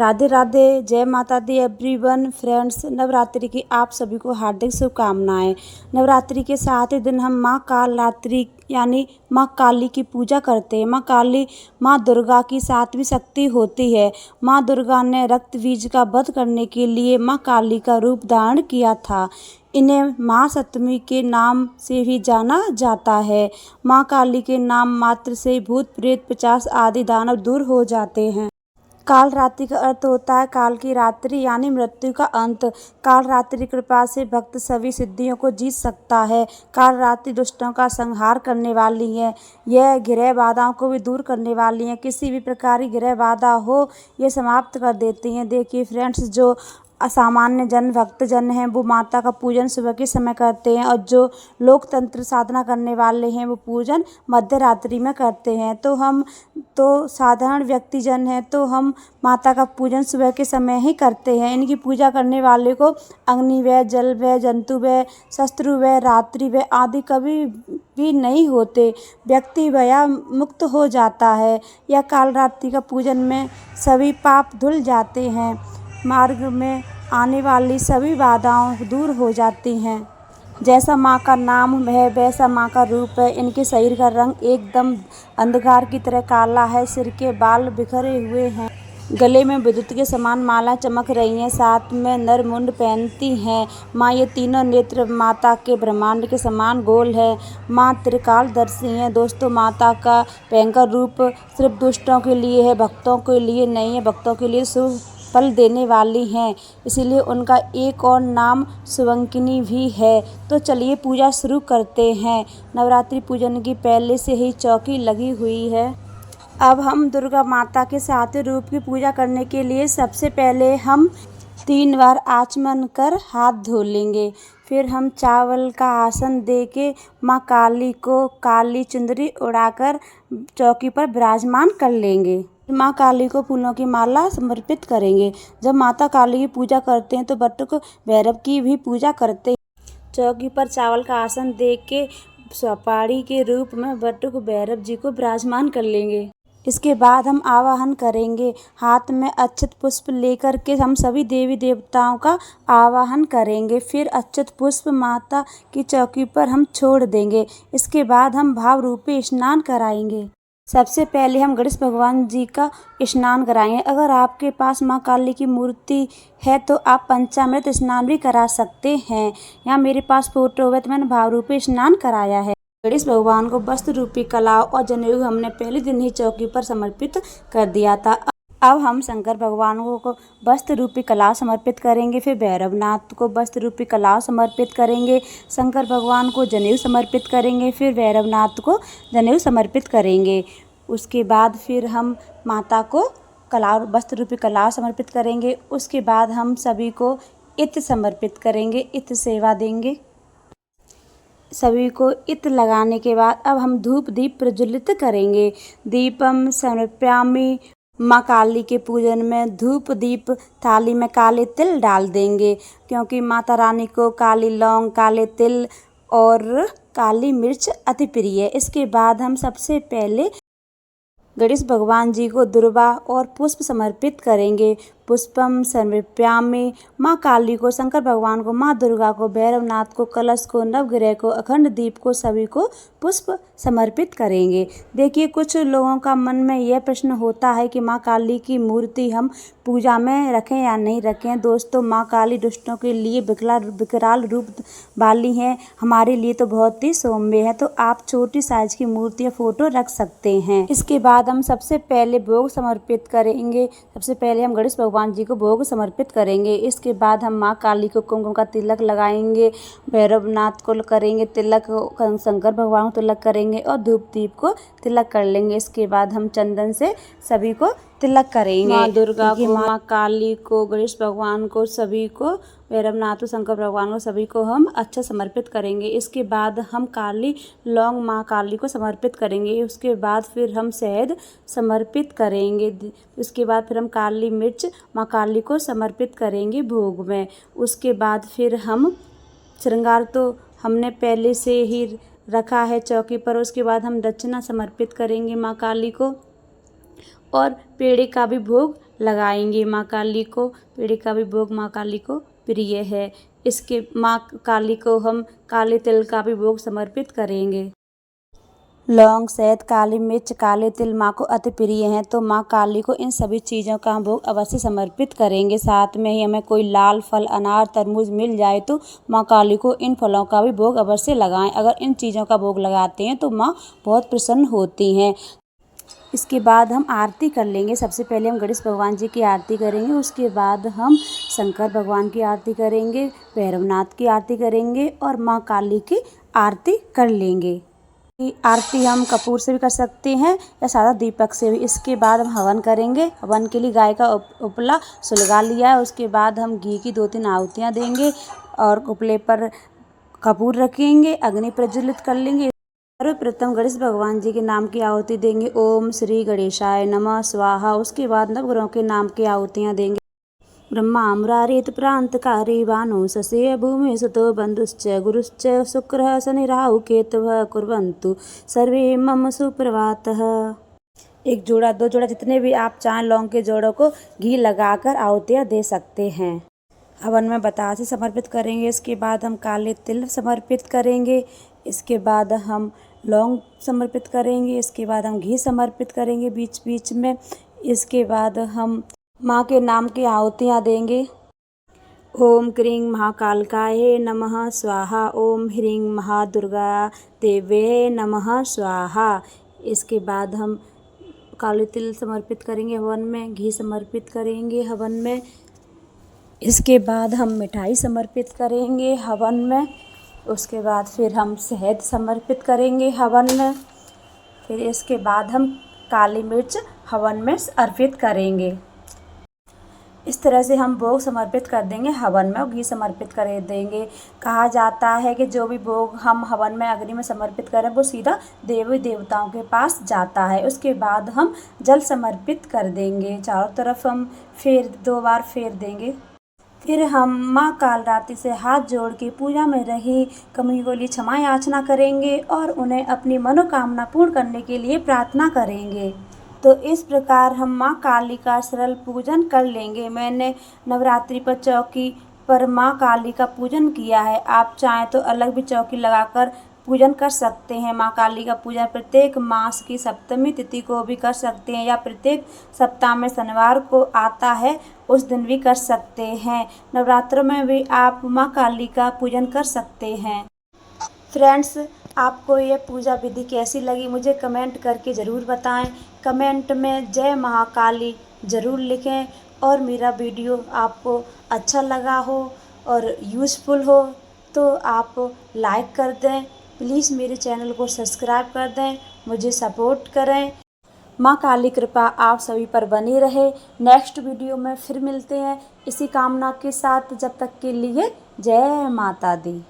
राधे राधे, जय माता दी everyone friends. Navratri की आप सभी को हार्दिक शुभकामनाएं। नवरात्रि के 7 दिन हम माँ कालरात्रि यानी माँ काली की पूजा करते हैं। माँ काली माँ दुर्गा की 7वीं शक्ति होती है। माँ दुर्गा ने रक्त बीज का वध करने के लिए माँ काली का रूप धारण किया था। इन्हें महासप्तमी के नाम से भी जाना जाता है। माँ काली के नाम मात्र से भूत प्रेत पिशाच आदि दानव दूर हो जाते हैं। काल रात्रि का अर्थ होता है काल की रात्रि यानी मृत्यु का अंत। काल रात्रि कृपा से भक्त सभी सिद्धियों को जीत सकता है। काल रात्रि दुष्टों का संहार करने वाली है। यह ग्रह बाधाओं को भी दूर करने वाली है। किसी भी प्रकार की ग्रह बाधा हो ये समाप्त कर देती हैं। देखिए फ्रेंड्स, जो असामान्य जन भक्त जन हैं वो माता का पूजन सुबह के समय करते हैं और जो लोकतंत्र साधना करने वाले हैं वो पूजन मध्य रात्रि में करते हैं। तो साधारण व्यक्ति जन हैं तो हम माता का पूजन सुबह के समय ही करते हैं। इनकी पूजा करने वाले को अग्नि व जल व जंतु व शत्रु व रात्रि व आदि कभी भी नहीं होते। व्यक्ति भया मुक्त हो जाता है। यह काल रात्रि का पूजन में सभी पाप धुल जाते हैं। मार्ग में आने वाली सभी बाधाएं दूर हो जाती हैं। जैसा माँ का नाम है वैसा माँ का रूप है। इनके शरीर का रंग एकदम अंधकार की तरह काला है। सिर के बाल बिखरे हुए हैं। गले में विद्युत के समान माला चमक रही हैं। साथ में नर मुंड पहनती हैं। माँ ये तीनों नेत्र माता के ब्रह्मांड के समान गोल है। माँ त्रिकालदर्शी हैं। दोस्तों, माता का भयंकर रूप सिर्फ दुष्टों के लिए है, भक्तों के लिए नहीं है। भक्तों के लिए शुभ फल देने वाली हैं, इसीलिए उनका एक और नाम शुभंकिनी भी है। तो चलिए पूजा शुरू करते हैं। नवरात्रि पूजन की पहले से ही चौकी लगी हुई है। अब हम दुर्गा माता के 7वें रूप की पूजा करने के लिए सबसे पहले हम 3 बार आचमन कर हाथ धो लेंगे। फिर हम चावल का आसन दे के माँ काली को काली चुंदरी उड़ाकर चौकी पर विराजमान कर लेंगे। माँ काली को फूलों की माला समर्पित करेंगे। जब माता काली की पूजा करते हैं तो बटुक भैरव की भी पूजा करते हैं। चौकी पर चावल का आसन दे के सौपाड़ी के रूप में बटुक भैरव जी को विराजमान कर लेंगे। इसके बाद हम आवाहन करेंगे। हाथ में अक्षत पुष्प लेकर के हम सभी देवी देवताओं का आवाहन करेंगे। फिर अक्षत पुष्प माता की चौकी पर हम छोड़ देंगे। इसके बाद हम भाव रूपी स्नान कराएंगे। सबसे पहले हम गणेश भगवान जी का स्नान कराएंगे। अगर आपके पास माँ काली की मूर्ति है तो आप पंचामृत स्नान भी करा सकते हैं। यहाँ मेरे पास फोटो है तो मैंने भाव रूपी स्नान कराया है। गणेश भगवान को वस्त्र रूपी कलाव और जनेऊ हमने पहले दिन ही चौकी पर समर्पित कर दिया था। अब हम शंकर भगवान को वस्त्र रूपी कलाव समर्पित करेंगे। फिर भैरवनाथ को वस्त्र रूपी कलाव समर्पित करेंगे। शंकर भगवान को जनेऊ समर्पित करेंगे। फिर भैरवनाथ को जनेऊ समर्पित करेंगे। उसके बाद फिर हम माता को कलाव वस्त्र रूपी कलाव समर्पित करेंगे। उसके बाद हम सभी को इत्र समर्पित करेंगे, इत्र सेवा देंगे। सभी को इत्र लगाने के बाद अब हम धूप दीप प्रज्वलित करेंगे। दीपम समर्पयामि। माँ काली के पूजन में धूप दीप थाली में काले तिल डाल देंगे, क्योंकि माता रानी को काली लौंग, काले तिल और काली मिर्च अति प्रिय है। इसके बाद हम सबसे पहले गणेश भगवान जी को दुर्वा और पुष्प समर्पित करेंगे। पुष्पम समर्पयामि। माँ काली को, शंकर भगवान को, माँ दुर्गा को, भैरवनाथ को, कलश को, नवग्रह को, अखंड दीप को सभी को पुष्प समर्पित करेंगे। देखिए, कुछ लोगों का मन में यह प्रश्न होता है कि माँ काली की मूर्ति हम पूजा में रखें या नहीं रखें। दोस्तों, माँ काली दुष्टों के लिए विकराल रूप वाली हैं, हमारे लिए तो बहुत ही सौम्य है। तो आप छोटी साइज की मूर्ति या फोटो रख सकते हैं। इसके बाद हम सबसे पहले भोग समर्पित करेंगे। सबसे पहले हम गणेश भगवान जी को भोग समर्पित करेंगे। इसके बाद हम माँ काली को कुमकुम का तिलक लगाएंगे। भैरवनाथ को करेंगे तिलक, शंकर भगवान को तिलक करेंगे और धूप दीप को तिलक कर लेंगे। इसके बाद हम चंदन से सभी को तिलक करेंगे। माँ दुर्गा को, माँ काली को, गणेश भगवान को, सभी को, भैरवनाथ, शंकर भगवान को, सभी को हम अच्छा समर्पित करेंगे। इसके बाद हम काली लौंग माँ काली को समर्पित करेंगे। उसके बाद फिर हम शहद समर्पित करेंगे। उसके बाद फिर हम काली मिर्च माँ काली को समर्पित करेंगे भोग में। उसके बाद फिर हम श्रृंगार तो हमने पहले से ही रखा है चौकी पर। उसके बाद हम दक्षिणा समर्पित करेंगे माँ काली को। और पेड़े का भी भोग लगाएंगे माँ काली को। पेड़े का भी भोग माँ काली को प्रिय है। इसके माँ काली को हम काले तिल का भी भोग समर्पित करेंगे। लौंग, शहद, काली मिर्च, काले तिल माँ को अति प्रिय हैं, तो माँ काली को इन सभी चीज़ों का हम भोग अवश्य समर्पित करेंगे। साथ में ही हमें कोई लाल फल, अनार, तरबूज मिल जाए तो माँ काली को इन फलों का भी भोग अवश्य लगाएं। अगर इन चीज़ों का भोग लगाते हैं तो माँ बहुत प्रसन्न होती हैं। इसके बाद हम आरती कर लेंगे। सबसे पहले हम गणेश भगवान जी की आरती करेंगे, उसके बाद हम शंकर भगवान की आरती करेंगे, भैरवनाथ की आरती करेंगे और माँ काली की आरती कर लेंगे। आरती हम कपूर से भी कर सकते हैं या सादा दीपक से भी। इसके बाद हम हवन करेंगे। हवन के लिए गाय का उपला सुलगा लिया है। उसके बाद हम घी की 2-3 आहुतियाँ देंगे और उपले पर कपूर रखेंगे, अग्नि प्रज्वलित कर लेंगे। सर्वप्रथम गणेश भगवान जी के नाम की आहुति देंगे, ओम श्री गणेशाय नमः स्वाहा। उसके बाद नवग्रहों के नाम की आहुतियाँ देंगे। ब्रह्मा मुरारित प्रांतकारी वानो ससे भूमि सुतो बंधुश्च गुरुश्च शुक्रः शनि राहु केतवः कुर्वन्तु सर्वे मम सुप्रभातः। 1 जोड़ा 2 जोड़ा जितने भी आप चाहें लौंग के जोड़ों को घी लगाकर आहुतियाँ दे सकते हैं। हवन में बतासे समर्पित करेंगे। इसके बाद हम काले तिल समर्पित करेंगे। इसके बाद हम लौंग समर्पित करेंगे। इसके बाद हम घी समर्पित करेंगे बीच बीच में। इसके बाद हम माँ के नाम की आहुतियाँ देंगे। ओम क्रीं महाकालकाय नमः स्वाहा। ओम ह्रीं महादुर्गा देवे नमः स्वाहा। इसके बाद हम काले तिल समर्पित करेंगे हवन में, घी समर्पित करेंगे हवन में। इसके बाद हम मिठाई समर्पित करेंगे हवन में। उसके बाद फिर हम शहद समर्पित करेंगे हवन में। फिर इसके बाद हम काली मिर्च हवन में अर्पित करेंगे। इस तरह से हम भोग समर्पित कर देंगे हवन में और घी समर्पित कर देंगे। कहा जाता है कि जो भी भोग हम हवन में अग्नि में समर्पित करें वो सीधा देवी देवताओं के पास जाता है। उसके बाद हम जल समर्पित कर देंगे। चारों तरफ हम 2 बार फेर देंगे। फिर हम माँ कालरात्रि से हाथ जोड़ के पूजा में रही कमियों के लिए क्षमा याचना करेंगे और उन्हें अपनी मनोकामना पूर्ण करने के लिए प्रार्थना करेंगे। तो इस प्रकार हम माँ काली का सरल पूजन कर लेंगे। मैंने नवरात्रि पर चौकी पर माँ काली का पूजन किया है। आप चाहें तो अलग भी चौकी लगाकर पूजन कर सकते हैं। माँ काली का पूजन प्रत्येक मास की सप्तमी तिथि को भी कर सकते हैं या प्रत्येक सप्ताह में शनिवार को आता है उस दिन भी कर सकते हैं। नवरात्रों में भी आप माँ काली का पूजन कर सकते हैं। फ्रेंड्स, आपको ये पूजा विधि कैसी लगी मुझे कमेंट करके ज़रूर बताएं। कमेंट में जय महाकाली ज़रूर लिखें और मेरा वीडियो आपको अच्छा लगा हो और यूज़फुल हो तो आप लाइक कर दें। प्लीज़ मेरे चैनल को सब्सक्राइब कर दें, मुझे सपोर्ट करें। माँ काली कृपा आप सभी पर बनी रहे। नेक्स्ट वीडियो में फिर मिलते हैं इसी कामना के साथ। जब तक के लिए जय माता दी।